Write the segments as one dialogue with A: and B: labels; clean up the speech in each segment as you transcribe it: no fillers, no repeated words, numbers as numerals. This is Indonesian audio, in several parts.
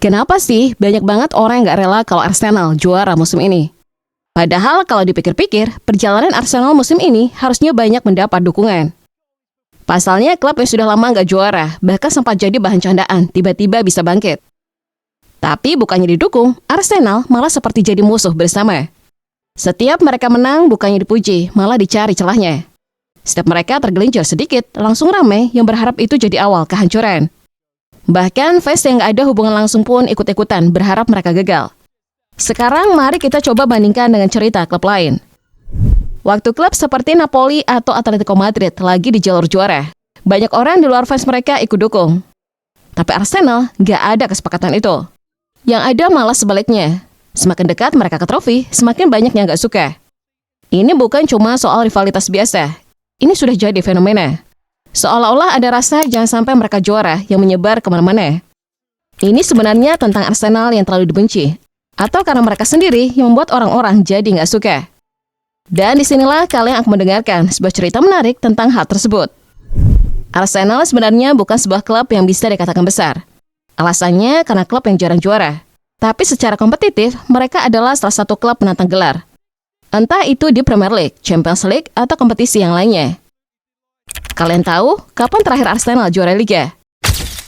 A: Kenapa sih banyak banget orang yang gak rela kalau Arsenal juara musim ini? Padahal kalau dipikir-pikir, perjalanan Arsenal musim ini harusnya banyak mendapat dukungan. Pasalnya klub yang sudah lama gak juara, bahkan sempat jadi bahan candaan, tiba-tiba bisa bangkit. Tapi bukannya didukung, Arsenal malah seperti jadi musuh bersama. Setiap mereka menang bukannya dipuji, malah dicari celahnya. Setiap mereka tergelincir sedikit, langsung ramai yang berharap itu jadi awal kehancuran. Bahkan fans yang gak ada hubungan langsung pun ikut-ikutan berharap mereka gagal. Sekarang mari kita coba bandingkan dengan cerita klub lain. Waktu klub seperti Napoli atau Atletico Madrid lagi di jalur juara, banyak orang di luar fans mereka ikut dukung. Tapi Arsenal gak ada kesepakatan itu. Yang ada malah sebaliknya. Semakin dekat mereka ke trofi, semakin banyak yang gak suka. Ini bukan cuma soal rivalitas biasa. Ini sudah jadi fenomena. Seolah-olah ada rasa jangan sampai mereka juara yang menyebar kemana-mana. Ini sebenarnya tentang Arsenal yang terlalu dibenci, atau karena mereka sendiri yang membuat orang-orang jadi nggak suka. Dan disinilah kalian akan mendengarkan sebuah cerita menarik tentang hal tersebut. Arsenal sebenarnya bukan sebuah klub yang bisa dikatakan besar. Alasannya karena klub yang jarang juara. Tapi secara kompetitif, mereka adalah salah satu klub penantang gelar. Entah itu di Premier League, Champions League, atau kompetisi yang lainnya. Kalian tahu kapan terakhir Arsenal juara Liga?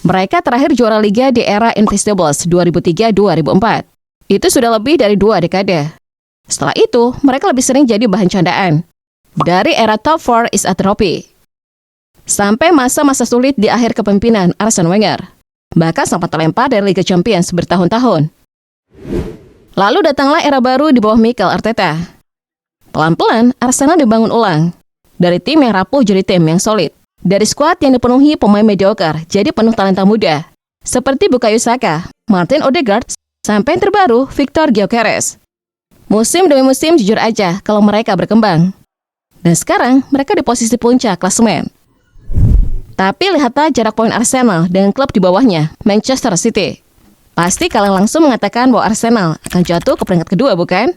A: Mereka terakhir juara Liga di era Invincibles 2003-2004. Itu sudah lebih dari 2 dekade. Setelah itu, mereka lebih sering jadi bahan candaan. Dari era Top 4 is a trophy. Sampai masa-masa sulit di akhir kepemimpinan Arsene Wenger. Bahkan sempat terlempar dari Liga Champions bertahun-tahun. Lalu datanglah era baru di bawah Mikel Arteta. Pelan-pelan, Arsenal dibangun ulang. Dari tim yang rapuh jadi tim yang solid. Dari skuad yang dipenuhi pemain mediocre jadi penuh talenta muda. Seperti Bukayo Saka, Martin Odegaard, sampai yang terbaru Victor Gyökeres. Musim demi musim jujur aja kalau mereka berkembang. Dan sekarang mereka di posisi puncak klasemen. Tapi lihatlah jarak poin Arsenal dengan klub di bawahnya, Manchester City. Pasti kalian langsung mengatakan bahwa Arsenal akan jatuh ke peringkat kedua, bukan?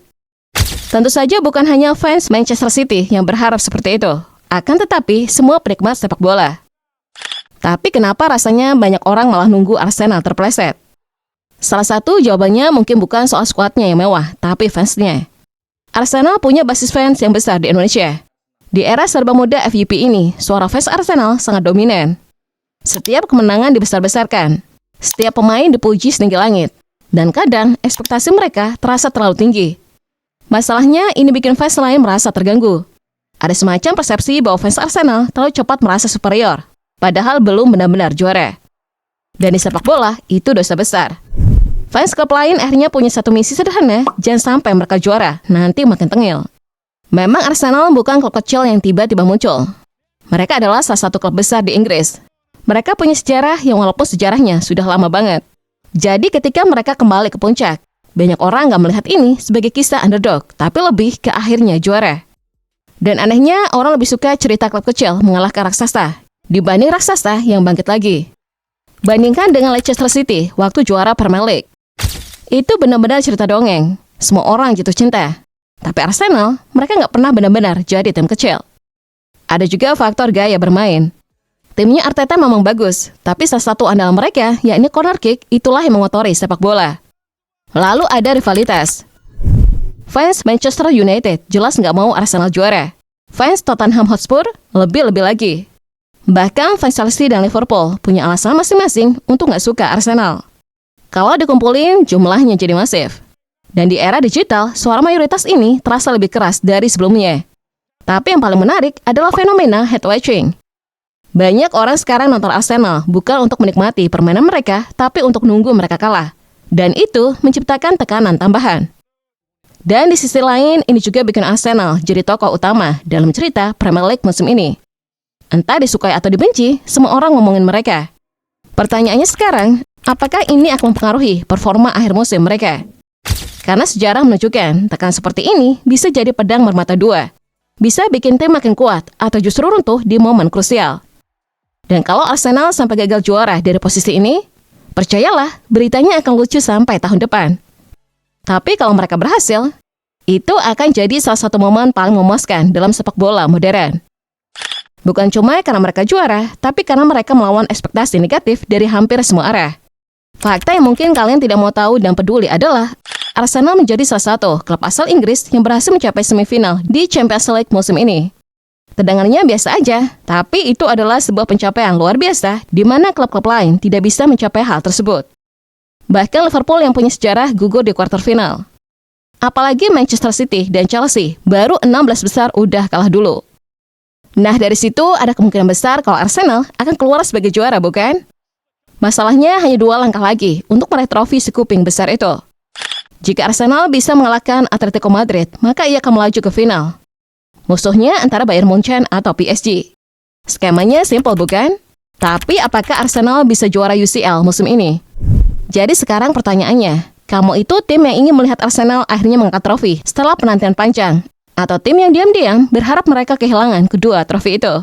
A: Tentu saja bukan hanya fans Manchester City yang berharap seperti itu. Akan tetapi semua penikmat sepak bola. Tapi kenapa rasanya banyak orang malah nunggu Arsenal terpleset? Salah satu jawabannya mungkin bukan soal skuadnya yang mewah, tapi fansnya. Arsenal punya basis fans yang besar di Indonesia. Di era serba muda FYP ini, suara fans Arsenal sangat dominan. Setiap kemenangan dibesar-besarkan. Setiap pemain dipuji setinggi langit. Dan kadang ekspektasi mereka terasa terlalu tinggi. Masalahnya ini bikin fans lain merasa terganggu. Ada semacam persepsi bahwa fans Arsenal terlalu cepat merasa superior. Padahal belum benar-benar juara. Dan di sepak bola, itu dosa besar. Fans klub lain akhirnya punya satu misi sederhana, jangan sampai mereka juara, nanti makin tengil. Memang Arsenal bukan klub kecil yang tiba-tiba muncul. Mereka adalah salah satu klub besar di Inggris. Mereka punya sejarah yang walaupun sejarahnya sudah lama banget. Jadi ketika mereka kembali ke puncak, banyak orang gak melihat ini sebagai kisah underdog, tapi lebih ke akhirnya juara. Dan anehnya, orang lebih suka cerita klub kecil mengalahkan raksasa, dibanding raksasa yang bangkit lagi. Bandingkan dengan Leicester City waktu juara Premier League. Itu benar-benar cerita dongeng. Semua orang jatuh cinta. Tapi Arsenal, mereka nggak pernah benar-benar jadi tim kecil. Ada juga faktor gaya bermain. Timnya Arteta memang bagus, tapi salah satu andalan mereka, yakni corner kick, itulah yang mengotori sepak bola. Lalu ada rivalitas. Fans Manchester United jelas nggak mau Arsenal juara. Fans Tottenham Hotspur lebih-lebih lagi. Bahkan fans Chelsea dan Liverpool punya alasan masing-masing untuk nggak suka Arsenal. Kalau dikumpulin, jumlahnya jadi masif. Dan di era digital, suara mayoritas ini terasa lebih keras dari sebelumnya. Tapi yang paling menarik adalah fenomena hate watching. Banyak orang sekarang nonton Arsenal bukan untuk menikmati permainan mereka, tapi untuk nunggu mereka kalah. Dan itu menciptakan tekanan tambahan. Dan di sisi lain, ini juga bikin Arsenal jadi tokoh utama dalam cerita Premier League musim ini. Entah disukai atau dibenci, semua orang ngomongin mereka. Pertanyaannya sekarang, apakah ini akan mempengaruhi performa akhir musim mereka? Karena sejarah menunjukkan tekanan seperti ini bisa jadi pedang bermata dua. Bisa bikin tim makin kuat atau justru runtuh di momen krusial. Dan kalau Arsenal sampai gagal juara dari posisi ini, percayalah beritanya akan lucu sampai tahun depan. Tapi kalau mereka berhasil, itu akan jadi salah satu momen paling memuaskan dalam sepak bola modern. Bukan cuma karena mereka juara, tapi karena mereka melawan ekspektasi negatif dari hampir semua arah. Fakta yang mungkin kalian tidak mau tahu dan peduli adalah Arsenal menjadi salah satu klub asal Inggris yang berhasil mencapai semifinal di Champions League musim ini. Tendangannya biasa aja, tapi itu adalah sebuah pencapaian luar biasa di mana klub-klub lain tidak bisa mencapai hal tersebut. Bahkan Liverpool yang punya sejarah gugur di kuarter final. Apalagi Manchester City dan Chelsea baru 16 besar udah kalah dulu. Nah dari situ ada kemungkinan besar kalau Arsenal akan keluar sebagai juara, bukan? Masalahnya hanya 2 langkah lagi untuk meraih trofi sekuping besar itu. Jika Arsenal bisa mengalahkan Atletico Madrid, maka ia akan melaju ke final. Musuhnya antara Bayern Munchen atau PSG. Skemanya simpel, bukan? Tapi apakah Arsenal bisa juara UCL musim ini? Jadi sekarang pertanyaannya, kamu itu tim yang ingin melihat Arsenal akhirnya mengangkat trofi setelah penantian panjang? Atau tim yang diam-diam berharap mereka kehilangan kedua trofi itu?